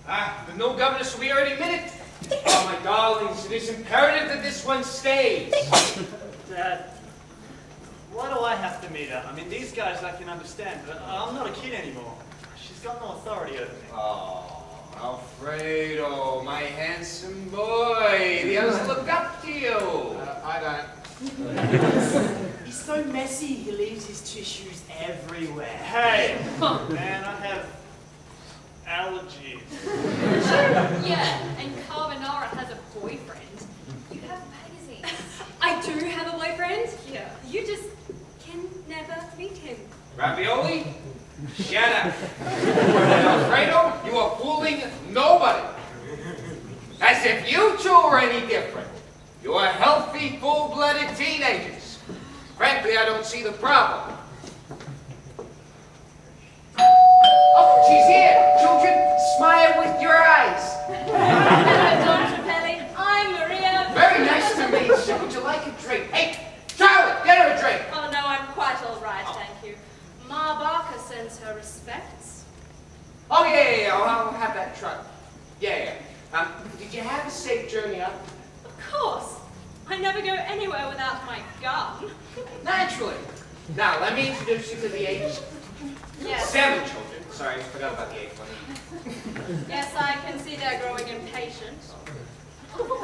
The new governess will be here any minute. Oh, my darlings, it is imperative that this one stays. Dad, why do I have to meet her? I mean, these guys I can understand, but I'm not a kid anymore. She's got no authority over me. Oh, Alfredo, my handsome boy. The others look up to you. I don't. He's so messy, he leaves his tissues everywhere. Hey, man, I have allergies. Yeah, and Carbonara has a boyfriend. You have magazines. I do have a boyfriend? Yeah. You just can never meet him. Ravioli, shut up. Alfredo, you are fooling nobody. As if you two were any different. You are healthy, full-blooded teenagers. Frankly, I don't see the problem. Oh, she's here. Children, smile with your eyes. Hello, Don Trapelli. I'm Maria. Very nice to meet you. Would you like a drink? Hey, Charlotte, get her a drink. Oh, no, I'm quite all right, thank you. Ma Barker sends her respects. Oh, yeah. I'll have that truck. Yeah. Did you have a safe journey up? Of course. I never go anywhere without my gun. Naturally. Now, let me introduce you to the 7 children. Sorry, I forgot about the 8th one. Yes, I can see they're growing impatient. Hello,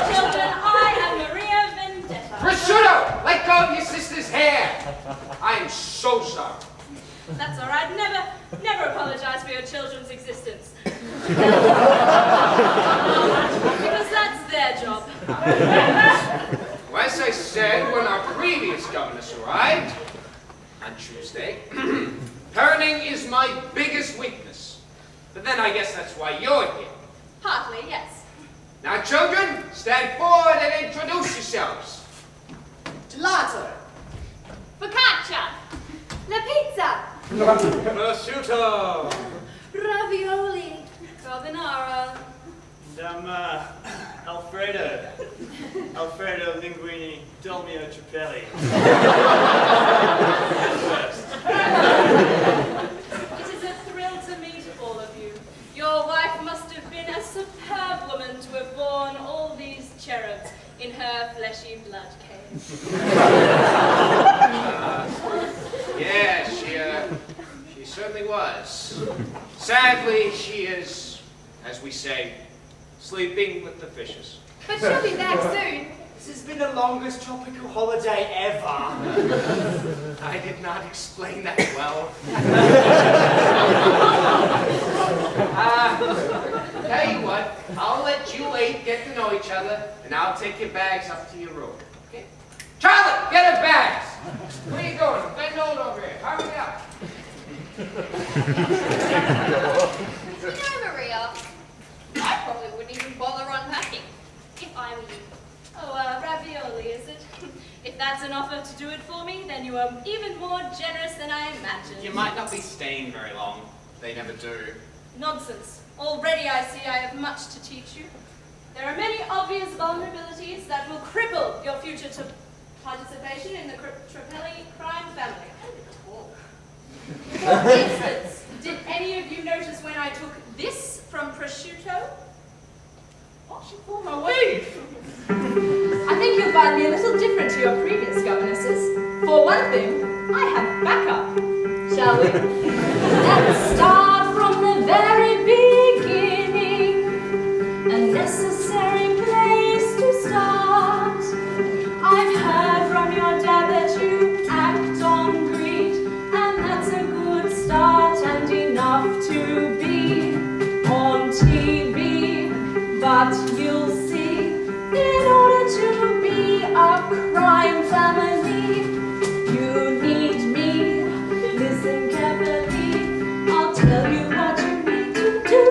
children. I am Maria Vendetta. Prosciutto! Let go of your sister's hair! I am so sorry. That's all right. Never apologize for your children's existence. Because that's their job. Well, as I said, when our previous governess arrived, on Tuesday, parenting is my biggest weakness. But then I guess that's why you're here. Partly, yes. Now, children, stand forward and introduce yourselves. Gelato. Focaccia. La pizza. Prosciutto. Ravioli. Carbonara. And Alfredo. Alfredo Linguini Dolmio Trapelli. It is a thrill to meet all of you. Your wife must have been a superb woman to have borne all these cherubs in her fleshy blood cave. Yeah, she certainly was. Sadly, she is, as we say, sleeping with the fishes. But she'll be back soon. This has been the longest tropical holiday ever. I did not explain that well. Tell you what, I'll let you 8 get to know each other, and I'll take your bags up to your room. Okay? Charlotte, get her bags! Where are you going? Bend over here. Hurry up. You know, Maria, I probably wouldn't even bother unpacking if I were you. Oh, ravioli, is it? If that's an offer to do it for me, then you are even more generous than I imagined. You might not be staying very long. They never do. Nonsense. Already I see I have much to teach you. There are many obvious vulnerabilities that will cripple your future participation in the Trapelli crime family. For instance, did any of you notice when I took this from prosciutto? Oh, she pulled my weight. I think you'll find me a little different to your previous governesses. For one thing, I have backup. Shall we? Let's start from the very beginning. A necessary place to start. I've heard from your dad that you act on greed, and that's a good start and enough to be on TV. But you'll see, in order to be a crime family, you need me. Listen carefully, I'll tell you what you need to do.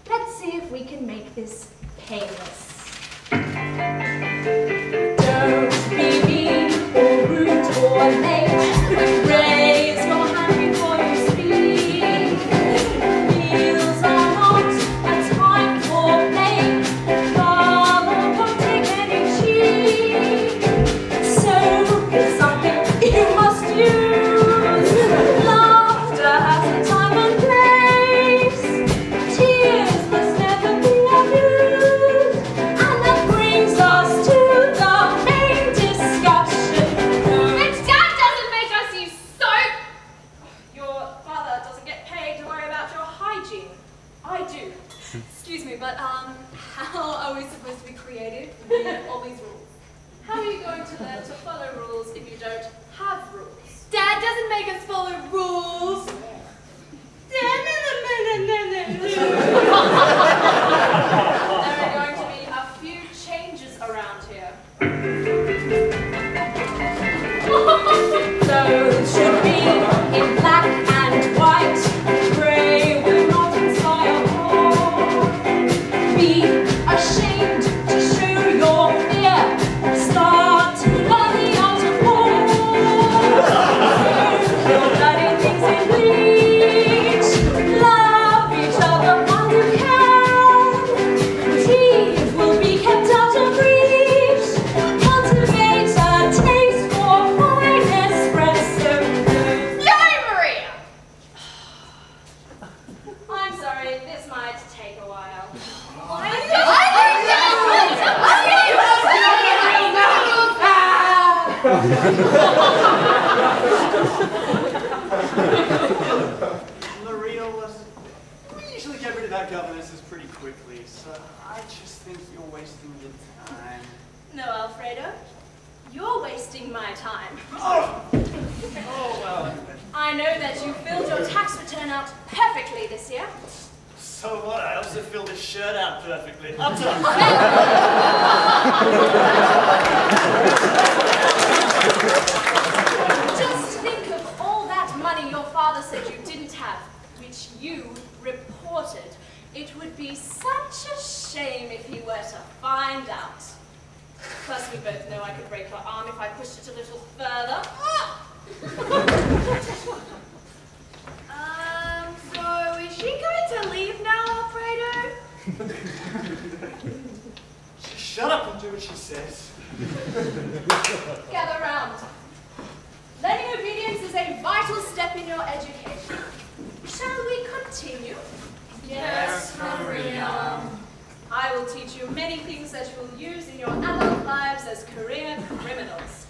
Let's see if we can make this painless. Don't be mean or rude or late. Raise your hand before you speak. Meals are not a time for play. Father won't take any cheat. So here's something you must use. make us follow rules. There are going to be a few changes around here. Those should be in black and white. Grey will not inspire awe. Be ashamed to show your fear. Start to learn the art of war. Your bloody things in bleach. Love each other while you can. Teeth will be kept out of reach. Cultivate a taste for fine espresso. Yay, Maria! I'm sorry, this might take a while. Maria was... We usually get rid of our governesses pretty quickly, so I just think you're wasting your time. No, Alfredo. You're wasting my time. Oh, well. I know that you filled your tax return out perfectly this year. So what? I also filled his shirt out perfectly. Up to Just think of all that money your father said you didn't have, which you reported. It would be such a shame if he were to find out. Plus, we both know I could break your arm if I pushed it a little further. So is she going to leave now, Alfredo? shut up and do what she says. Gather round. Learning obedience is a vital step in your education. Shall we continue? Yes, Maria. I will teach you many things that you will use in your adult lives as career criminals.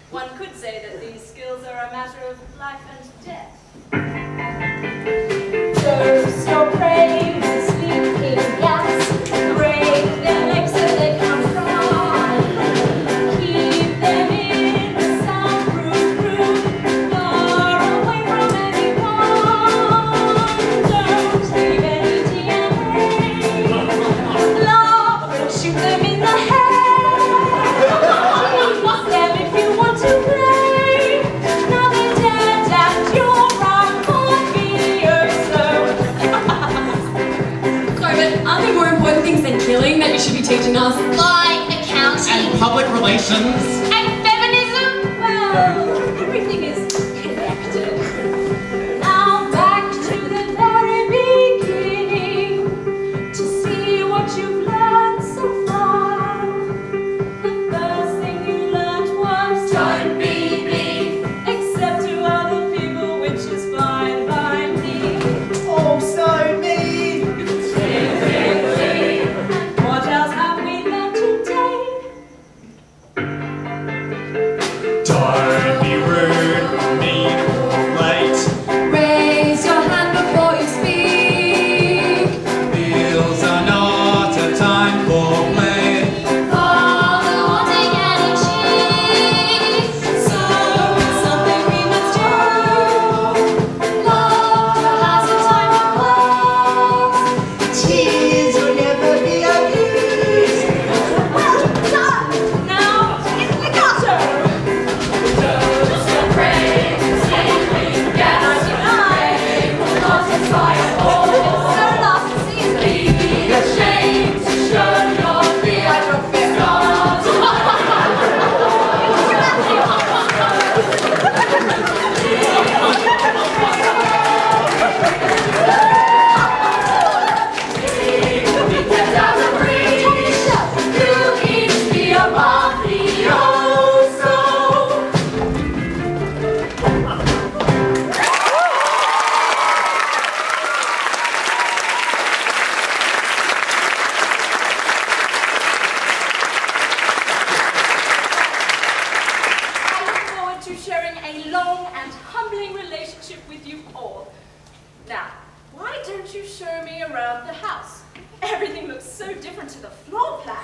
One could say that these skills are a matter of life and death. Dose your prey with sleeping gas. Break their legs so they can't cry. Keep them in a soundproof room, far away from anyone. Don't leave any DNA. Laugh and shoot them in the head. Lost them if you want to play. Now they're dead and you're on video, so. Sorry, but aren't there more important things than killing that you should be teaching us? Like accounting And public relations. and feminism. Well, everything is connected. Now back to the very beginning to see what you've learned so far. The first thing you learned was don't be mean, except to other people, which is fine by me. Oh, so mean! What else have we learned today? Don't be rude, mean, or late. Raise your hand before you speak. Meals are not a time for play. All the wanting and cheap. So it's something we must do. Laughter has a time and place. Tears will never be abused. Well done! Now, in the gutter! Just a brave, sleeping gas. 99 will not inspire So last season. Be ashamed to show your fear. Get out of reach. You each be a mafioso. I look forward to sharing a long and humbling relationship with you all. Now, why don't you show me around the house? Everything looks so different to the floor plan.